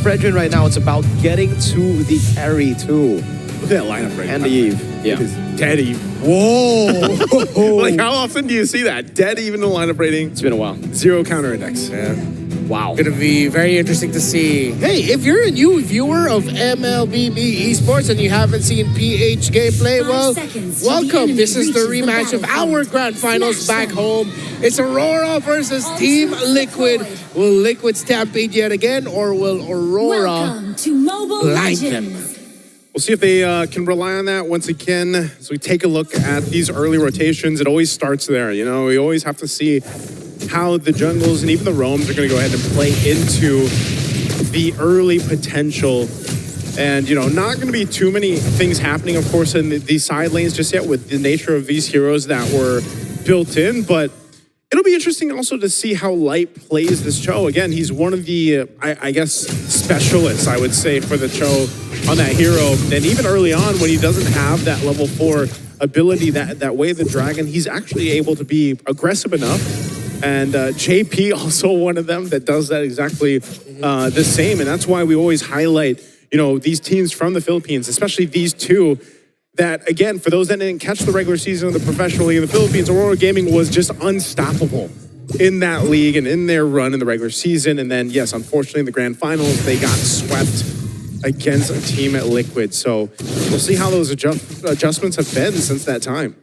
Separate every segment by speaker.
Speaker 1: Fredrin right now, it's about getting to the carry too.
Speaker 2: Look at that lineup right now.
Speaker 1: And the Eve. Yeah.
Speaker 2: Dead Eve. Whoa! Like, how often do you see that? Dead Eve in the lineup rating.
Speaker 1: It's been a while.
Speaker 2: 0 counter index. Yeah.
Speaker 1: Wow.
Speaker 3: Gonna be very interesting to see. Hey, if you're a new viewer of MLBB esports and you haven't seen PH gameplay, well, welcome. This is the rematch of our grand finals back home. It's Aurora versus Team Liquid. Will Liquid stampede yet again, or will Aurora blind them?
Speaker 2: We'll see if they can rely on that once again. As we take a look at these early rotations, it always starts there. You know, we always have to see how the jungles and even the roams are going to go ahead and play into the early potential. And, you know, not going to be too many things happening, of course, in the side lanes just yet with the nature of these heroes that were built in. But it'll be interesting also to see how Light plays this Cho. Again, he's one of the, I guess, specialists, I would say, for the Cho on that hero. And even early on, when he doesn't have that level 4 ability, that way the dragon, he's actually able to be aggressive enough. And JP also one of them that does that exactly the same. And that's why we always highlight, you know, these teams from the Philippines, especially these two, that, again, for those that didn't catch the regular season of the professional league in the Philippines, Aurora Gaming was just unstoppable in that league and in their run in the regular season. And then, yes, unfortunately, in the grand finals, they got swept against a team at Liquid. So we'll see how those adjustments have been since that time.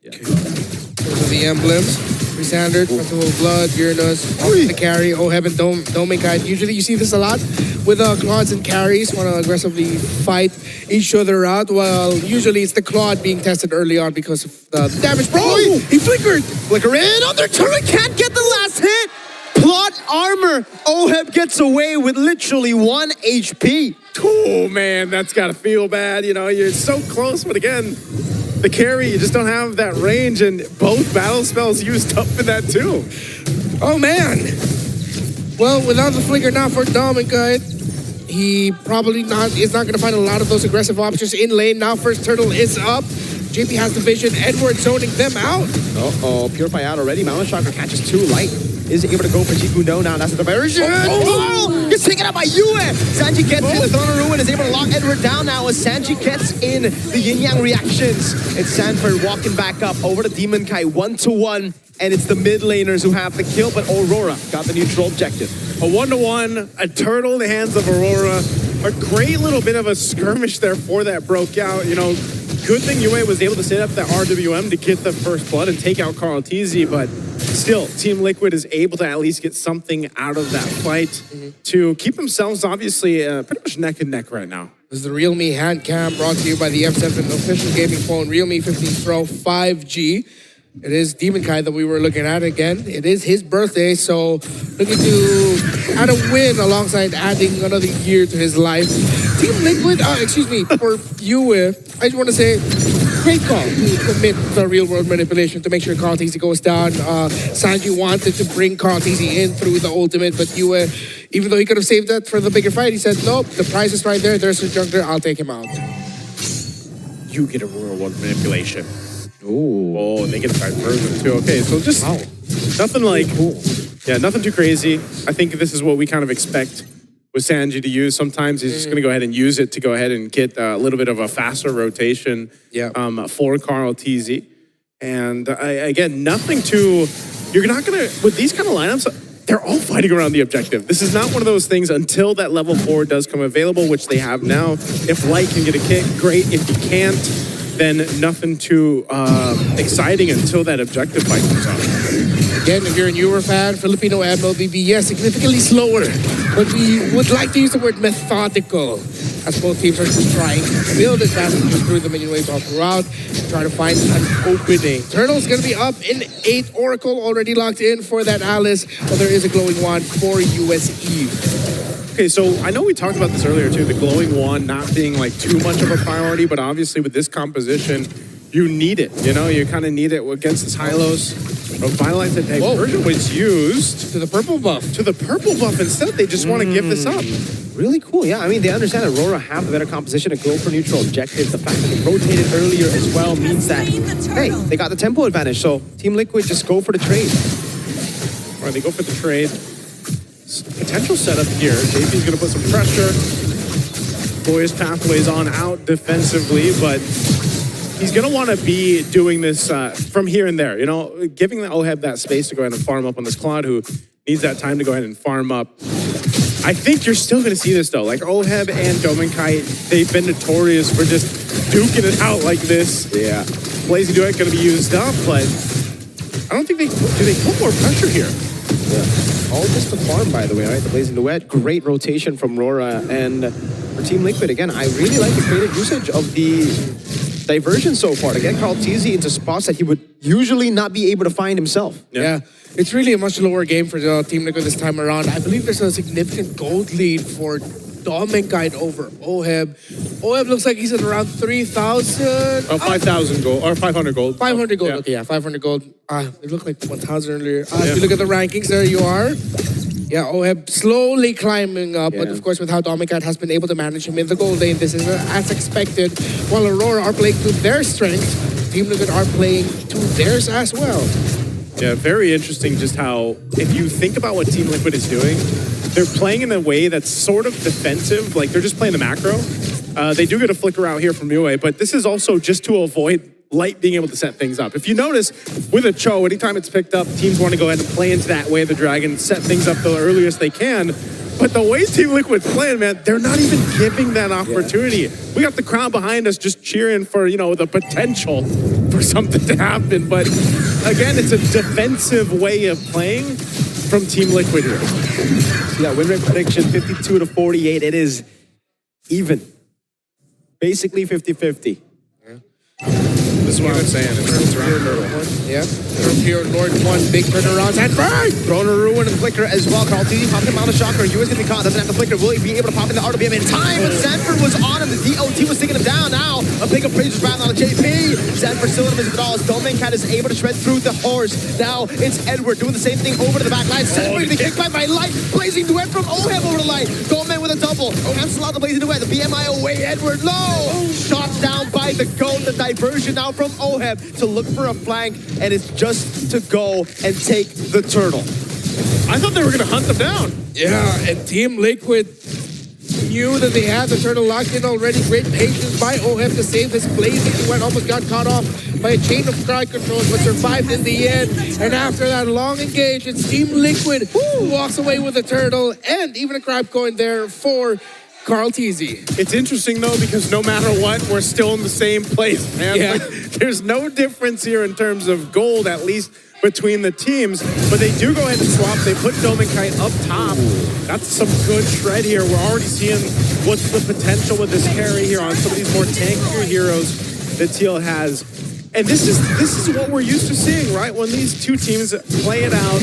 Speaker 3: Yeah. Those are the emblems. Standard, Festival of Blood, Uranus, the carry, Oh Heaven, Doming Kite. Usually you see this a lot with Claudes and carries want to aggressively fight each other out. Well, usually it's the Claude being tested early on because of the damage. Bro, he flickered!
Speaker 1: Flicker in on their turret, can't get the last hit! Plot armor, Oheb gets away with literally 1 HP.
Speaker 2: Oh man, that's gotta feel bad. You know, you're so close, but again, the carry, you just don't have that range, and both battle spells used up in that too.
Speaker 3: Oh man. Well, without the flicker now for Dominic, he probably is not going to find a lot of those aggressive options in lane. Now first turtle is up. JP has the vision. Edward zoning them out.
Speaker 1: Uh-oh, Purify out already. Mountain Chakra catches 2. Light is able to go for Jikundo now. That's the diversion. Oh, gets taken out by Yue. Sanji gets in. The Throne of Ruin is able to lock Edward down now as Sanji gets in the yin-yang reactions. It's Sanford walking back up over to Demon Kai 1-1. And it's the mid laners who have the kill, but Aurora got the neutral objective.
Speaker 2: A 1-1, a turtle in the hands of Aurora. A great little bit of a skirmish there for that broke out. You know, good thing Yue was able to set up that RWM to get the first blood and take out Carl TZ, but still, Team Liquid is able to at least get something out of that fight to keep themselves obviously pretty much neck and neck right now.
Speaker 3: This is the Realme hand cam brought to you by the F7 official gaming phone, Realme 15 Pro 5G. It is Demon Kai that we were looking at again. It is his birthday, so looking to add a win alongside adding another year to his life. Team Liquid, for you, I just want to say, great call to commit the real-world manipulation to make sure Carl TZ goes down. Sanji wanted to bring Carl TZ in through the ultimate, but you, even though he could have saved that for the bigger fight, he said, nope, the prize is right there. There's a jungler. I'll take him out.
Speaker 2: You get a real-world manipulation.
Speaker 1: Ooh.
Speaker 2: Oh, and they get a version too. Okay, so just nothing like, yeah, nothing too crazy. I think this is what we kind of expect with Sanji to use. Sometimes he's just going to go ahead and use it to go ahead and get a little bit of a faster rotation for Carl TZ. And again, nothing too, you're not going to, with these kind of lineups, they're all fighting around the objective. This is not one of those things until that level 4 does come available, which they have now. If Light can get a kick, great. If he can't, then nothing too exciting until that objective fight comes out.
Speaker 3: Again, if you're a newer fan, Filipino MLBB, yes, significantly slower. But we would like to use the word methodical, as both teams are just trying to build advantages through the minion waves all throughout, trying to find an opening. Turtle's going to be up in 8. Oracle already locked in for that Alice, but there is a glowing wand for US Eve.
Speaker 2: Okay, so I know we talked about this earlier too, the glowing wand not being like too much of a priority, but obviously with this composition, you need it. You know, you kind of need it against this Hylos. But Vitalize that version was used
Speaker 3: to the purple buff.
Speaker 2: To the purple buff instead. They just want to give this up.
Speaker 1: Really cool, yeah. I mean, they understand that Aurora have a better composition to go for neutral objectives. The fact that they rotated earlier as well means that, hey, they got the tempo advantage. So Team Liquid just go for the trade.
Speaker 2: All right, they go for the trade. potential setup here. JP's going to put some pressure. Boy's pathways on out defensively, but he's going to want to be doing this from here and there. You know, giving the OHEB that space to go ahead and farm up on this Claude, who needs that time to go ahead and farm up. I think you're still going to see this, though. Like, OHEB and Dominkite, they've been notorious for just duking it out like this.
Speaker 1: Yeah.
Speaker 2: Blazing Duet going to be used up, but I don't think they put more pressure here.
Speaker 1: Yeah. All just the farm, by the way, right? The Blazing Duet, great rotation from RORA. And for Team Liquid, again, I really like the creative usage of the diversion so far to get Carl Teasy into spots that he would usually not be able to find himself.
Speaker 3: Yeah. It's really a much lower game for Team Liquid this time around. I believe there's a significant gold lead for Dominkite over OHEB. OHEB looks like he's at around 3,000.
Speaker 2: 5,000 gold, or 500 gold.
Speaker 3: 500 gold,
Speaker 2: Yeah.
Speaker 3: okay, yeah, 500 gold. It looked like 1,000 earlier. If you look at the rankings, there you are. Yeah, OHEB slowly climbing up, but of course with how Dominkite has been able to manage him in the gold lane, this is as expected. While Aurora are playing to their strength, Team Liquid are playing to theirs as well.
Speaker 2: Yeah, very interesting just how, if you think about what Team Liquid is doing, they're playing in a way that's sort of defensive, like they're just playing the macro. They do get a flicker out here from Yue, but this is also just to avoid Light being able to set things up. If you notice, with a Cho, anytime it's picked up, teams want to go ahead and play into that way of the Dragon, set things up the earliest they can. But the way Team Liquid's playing, man, they're not even giving that opportunity. We got the crowd behind us just cheering for, you know, the potential for something to happen. But again, it's a defensive way of playing from Team Liquid here.
Speaker 1: So yeah, win rate prediction 52 to 48. It is even. Basically 50-50.
Speaker 2: This is what I'm saying. It's round turtle.
Speaker 3: Yeah. Here, Lord 1, big turnarounds, and bang!
Speaker 1: Throwing a ruin and flicker as well. Carl Teasy popping him out of shocker. Yue's gonna be caught. Doesn't have the flicker. Will he be able to pop in the RWM in time? But Sanford was on him. The DOT was taking him down. Now a big appraiser's round on the JP. Sanford still in his withdrawals. Dominkite is able to shred through the horse. Now it's Edward doing the same thing over to the back line. Sanford getting kicked by Light. Blazing Duet from OHEB over to Light. Goldman with a double. Cancel out the Blazing Duet. The BMI away. Edward low. Shot down by the goat. The diversion now from OHEB to look for a flank, and it's just to go and take the turtle.
Speaker 2: I thought they were going to hunt them down.
Speaker 3: Yeah, and Team Liquid knew that they had the turtle locked in already. Great patience by OHEB to save this Blazing Duet. Almost got caught off by a chain of crowd controls, but survived in the end. And after that long engage, it's Team Liquid who walks away with the turtle, and even a crab coin there for Carl Teasy.
Speaker 2: It's interesting, though, because no matter what, we're still in the same place, man.
Speaker 3: Yeah.
Speaker 2: Like, there's no difference here in terms of gold, at least between the teams. But they do go ahead and swap. They put Dominkite up top. That's some good shred here. We're already seeing what's the potential with this carry here on some of these more tankier heroes that TL has. And this is what we're used to seeing, right? When these two teams play it out,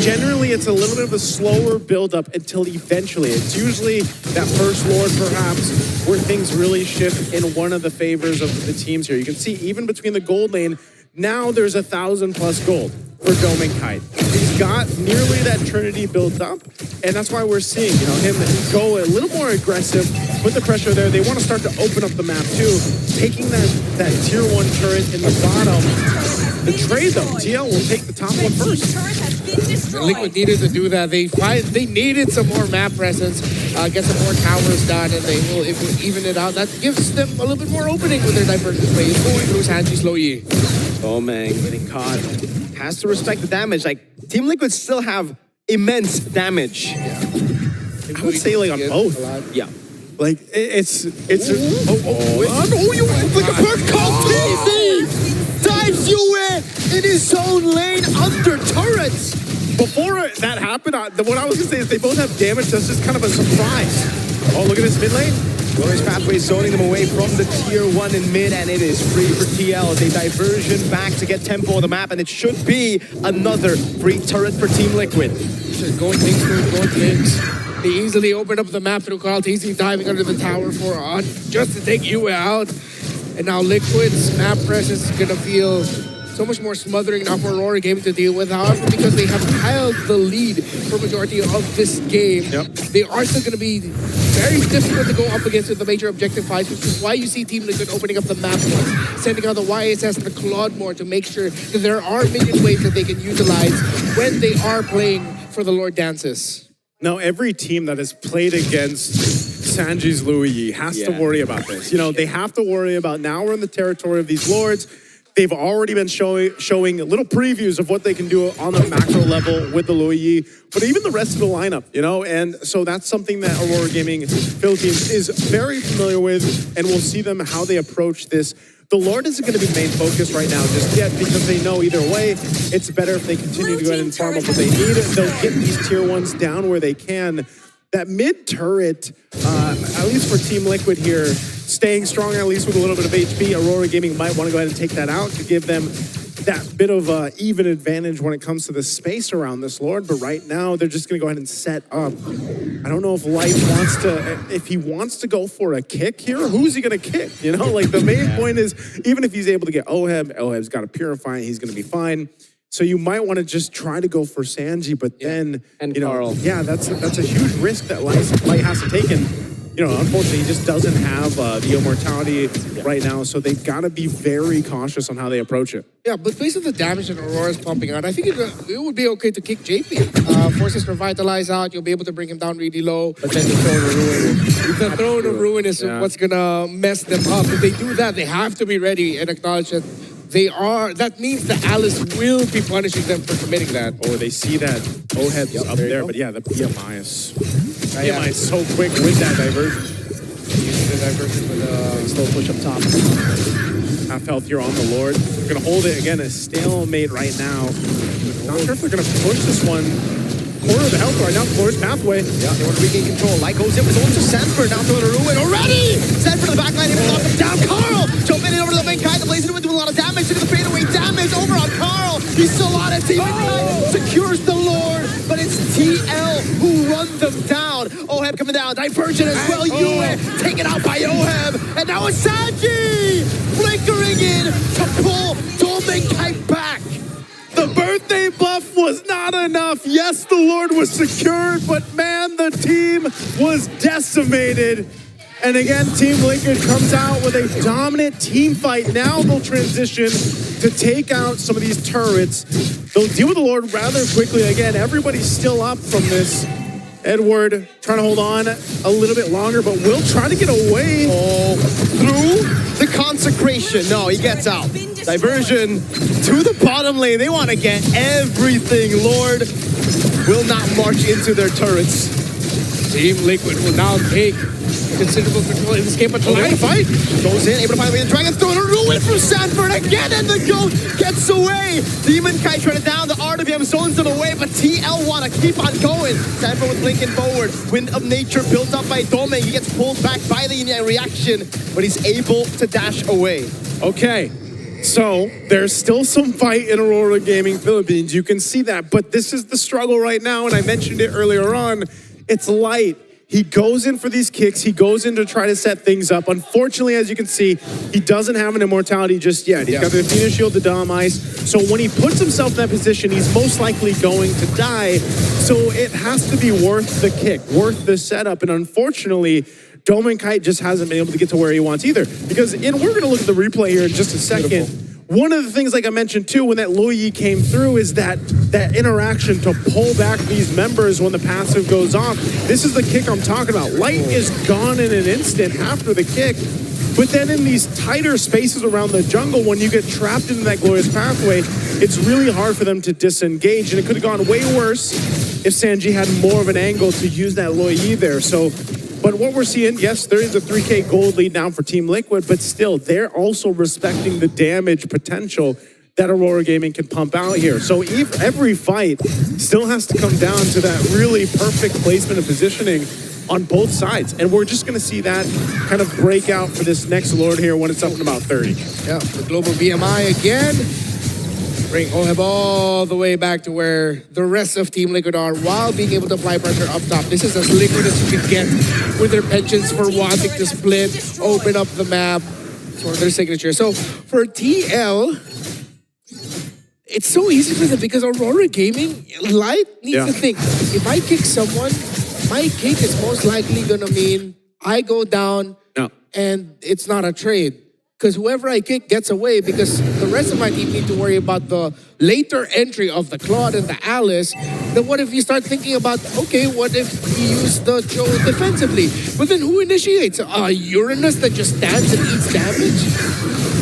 Speaker 2: generally it's a little bit of a slower build-up until eventually. It's usually that first Lord, perhaps, where things really shift in one of the favors of the teams here. You can see even between the gold lane, now there's 1,000+ gold for Dominkite. He's got nearly that Trinity built up, and that's why we're seeing, you know, him go a little more aggressive, put the pressure there. They want to start to open up the map too, taking that tier 1 turret in the bottom. The trade though, TL will take the top one first.
Speaker 3: Liquid needed to do that. They needed some more map presence, get some more towers done, and they will even it out. That gives them a little bit more opening with their diversion plays going through Sanji Sloyi.
Speaker 1: Oh man, getting caught. Has to respect the damage. Like, Team Liquid still have immense damage.
Speaker 3: Yeah.
Speaker 2: I would say like on both.
Speaker 1: Yeah.
Speaker 2: Like it's
Speaker 1: you like a bird called Teasy! Dives Yue in his own lane under turrets!
Speaker 2: Before that happened, what I was gonna say is they both have damage. That's just kind of a surprise. Oh, look at this mid lane.
Speaker 1: Glorious Pathway zoning them away from the tier 1 in mid, and it is free for TL. They diversion back to get tempo on the map, and it should be another free turret for Team Liquid.
Speaker 3: Going things. They easily opened up the map through Carl Teasy diving under the tower for just to take Yue out. And now Liquid's map presence is gonna feel so much more smothering now for Aurora Gaming to deal with. However, because they have held the lead for majority of this game, they are still going to be very difficult to go up against with the major objective fights, which is why you see Team Liquid opening up the map more, sending out the YSS and the Claude more to make sure that there are minion waves that they can utilize when they are playing for the Lord Dances.
Speaker 2: Now, every team that has played against Sanji's Louis Yi has to worry about this. You know, they have to worry about now we're in the territory of these lords. They've already been showing little previews of what they can do on the macro level with the Louis Yi, but even the rest of the lineup, you know? And so that's something that Aurora Gaming Philippines is very familiar with, and we'll see them how they approach this. The Lord isn't going to be the main focus right now just yet because they know either way, it's better if they continue to go ahead and farm up what they need. They'll get these tier ones down where they can. That mid turret, at least for Team Liquid here, staying strong at least with a little bit of HP. Aurora Gaming might want to go ahead and take that out to give them that bit of even advantage when it comes to the space around this Lord. But right now, they're just going to go ahead and set up. I don't know if Light wants to, if he wants to go for a kick here, who's he going to kick? You know, like the main point is, even if he's able to get Oheb, got to purify, he's going to be fine. So you might want to just try to go for Sanji, but then,
Speaker 1: and
Speaker 2: you know,
Speaker 1: Carl.
Speaker 2: yeah, that's a huge risk that Light has to take. And, you know, unfortunately, he just doesn't have the immortality right now, so they've got to be very cautious on how they approach it.
Speaker 3: Yeah, but based on the damage that Aurora's pumping out, I think it would be okay to kick JP. Force his Revitalize out, you'll be able to bring him down really low.
Speaker 1: But then the Throne of Ruin.
Speaker 3: The Throne of Ruin is what's going to mess them up. If they do that, they have to be ready and acknowledge that they are. That means that Alice will be punishing them for committing that.
Speaker 2: Oh, they see that Oheb is up there, but yeah, the PMI is so quick with that diversion.
Speaker 3: Using the diversion with a
Speaker 1: Slow push up top.
Speaker 2: Half health here on the Lord. We're going to hold it again, a stalemate right now. Not sure if they're going to push this one. Quarter of the health right now, Floor's pathway.
Speaker 1: Yeah, they want to regain control. Light goes in with on to Sanford, down to the Ruin already! Sanford in the back line, able to knock him down. Carl jumping in over to the main guy, the Blazing Wind doing a lot of damage, taking the fadeaway damage over on Carl. He's still on it. Demon Knight secures the Lord, but it's TL who run them down. Oheb coming down, Divergent as well. Yue taken out by Oheb, and now it's Sanji flickering in to pull Domenkai back.
Speaker 2: The birthday buff was not enough. Yes, the Lord was secured, but man, the team was decimated. And again, Team Liquid comes out with a dominant team fight. Now they'll transition to take out some of these turrets. They'll deal with the Lord rather quickly. Again, everybody's still up from this. Edward trying to hold on a little bit longer, but will try to get away.
Speaker 1: Oh, through the consecration. No, he gets out. Diversion to the bottom lane. They want to get everything. Lord will not march into their turrets.
Speaker 3: Team Liquid will now take considerable control in this game, but the
Speaker 1: fight goes in, able to find the way the Dragon's throwing a ruin from Sanford again, and the goat gets away. Demon Kite trying to down the RWM, zones them away, but TL want to keep on going. Sanford with Lincoln forward. Wind of Nature built up by Dome. He gets pulled back by the reaction, but he's able to dash away.
Speaker 2: Okay. So there's still some fight in Aurora Gaming Philippines. You can see that, but this is the struggle right now, and I mentioned it earlier on. It's Light. He goes in for these kicks. He goes in to try to set things up. Unfortunately, as you can see, he doesn't have an immortality just yet. He's got the Athena Shield to Dom Ice. So when he puts himself in that position, he's most likely going to die. So it has to be worth the kick, worth the setup. And unfortunately, Domenkite just hasn't been able to get to where he wants either. Because, and we're going to look at the replay here in just a second. Beautiful. One of the things, like I mentioned too, when that Louis Yi came through is that interaction to pull back these members when the passive goes off. This is the kick I'm talking about. Light is gone in an instant after the kick. But then in these tighter spaces around the jungle, when you get trapped into that glorious pathway, it's really hard for them to disengage. And it could have gone way worse if Sanji had more of an angle to use that Louis Yi there. So, but what we're seeing, yes, there is a 3K gold lead now for Team Liquid, but still, they're also respecting the damage potential that Aurora Gaming can pump out here. So every fight still has to come down to that really perfect placement and positioning on both sides. And we're just going to see that kind of break out for this next Lord here when it's up in about 30.
Speaker 3: Yeah, the global BMI again. Bring Oheb all the way back to where the rest of Team Liquid are while being able to apply pressure up top. This is as liquid as you can get with their penchants for wanting to split, open up the map for their signature. So for TL, it's so easy for them because Aurora Gaming, Light needs to think, if I kick someone, my kick is most likely going to mean I go down and it's not a trade. because whoever I kick gets away, because the rest of my team need to worry about the later entry of the Claude and the Alice. Then what if you start thinking about, okay, what if we use the Joe defensively? But then who initiates? Uranus that just stands and eats damage?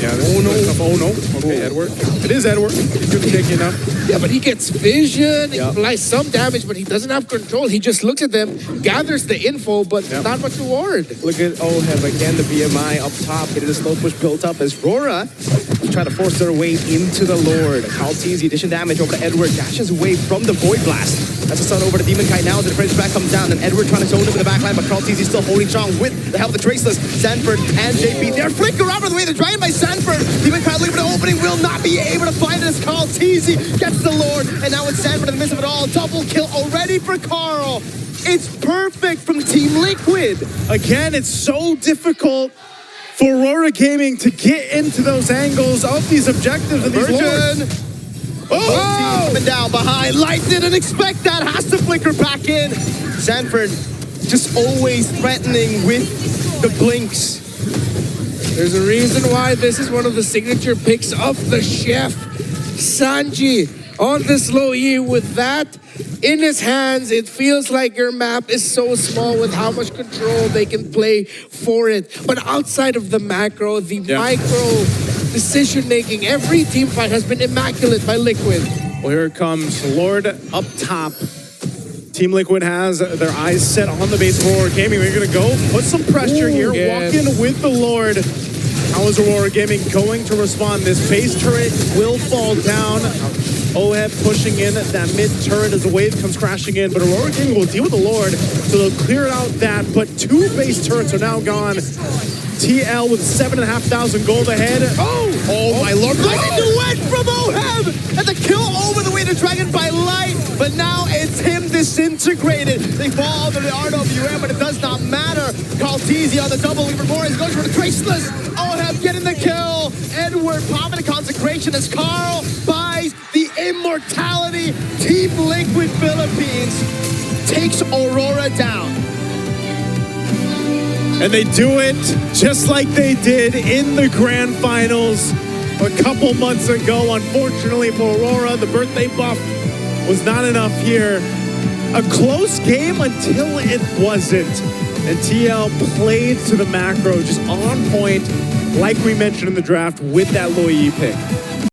Speaker 2: Yeah, oh no. Okay, Edward. It is Edward. He's going to take you enough.
Speaker 3: Yeah, but he gets vision, he applies some damage, but he doesn't have control. He just looks at them, gathers the info, but not much reward.
Speaker 1: Look at Oheb again, the BMI up top, getting the slow push built up as RORA try to force their way into the Lord. Kaltizi addition damage over to Edward, dashes away from the Void Blast. That's a stun over to Demon Kite now as the defense back comes down, and Edward trying to zone him in the backline, but Kaltizi still holding strong with the help of the Traceless. Sanford and JP, they're flicker out of the way, they're dragged by Sanford. Demon Kite looking for the opening, will not be able to find it as Kaltizi gets the Lord, and now it's Sanford in the midst of it all. Double kill already for Carl. It's perfect from Team Liquid.
Speaker 2: Again, it's so difficult for Aurora Gaming to get into those angles of these objectives and these lords.
Speaker 1: Oh! Coming down behind. Light didn't expect that. Has to flicker back in. Sanford just always threatening with the blinks.
Speaker 3: There's a reason why this is one of the signature picks of the chef. Sanji on this low E with that in his hands. It feels like your map is so small with how much control they can play for it. But outside of the macro, the micro decision-making, every team fight has been immaculate by Liquid.
Speaker 2: Well, here it comes. Lord up top. Team Liquid has their eyes set on the base of Aurora Gaming. We're going to go put some pressure here, walk in with the Lord. How is Aurora Gaming going to respond? This base turret will fall down. Oheb pushing in that mid turret as the wave comes crashing in, but Aurora Gaming will deal with the Lord, so they'll clear out that, but 2 base turrets are now gone. TL with 7,500 gold ahead.
Speaker 1: Oh my lord. Look at the win from Oheb! And the kill over the way to Dragon by Light, but now it's him disintegrated. They fall under the RWM, but it does not matter. Kaltizi on the double, even more, he goes for the Traceless. Oheb getting the kill. Edward popping the consecration as Carl buys the immortality. Team Liquid Philippines takes Aurora down.
Speaker 2: And they do it just like they did in the grand finals a couple months ago. Unfortunately for Aurora, the birthday buff was not enough here. A close game until it wasn't. And TL played to the macro, just on point, like we mentioned in the draft with that Loyi pick.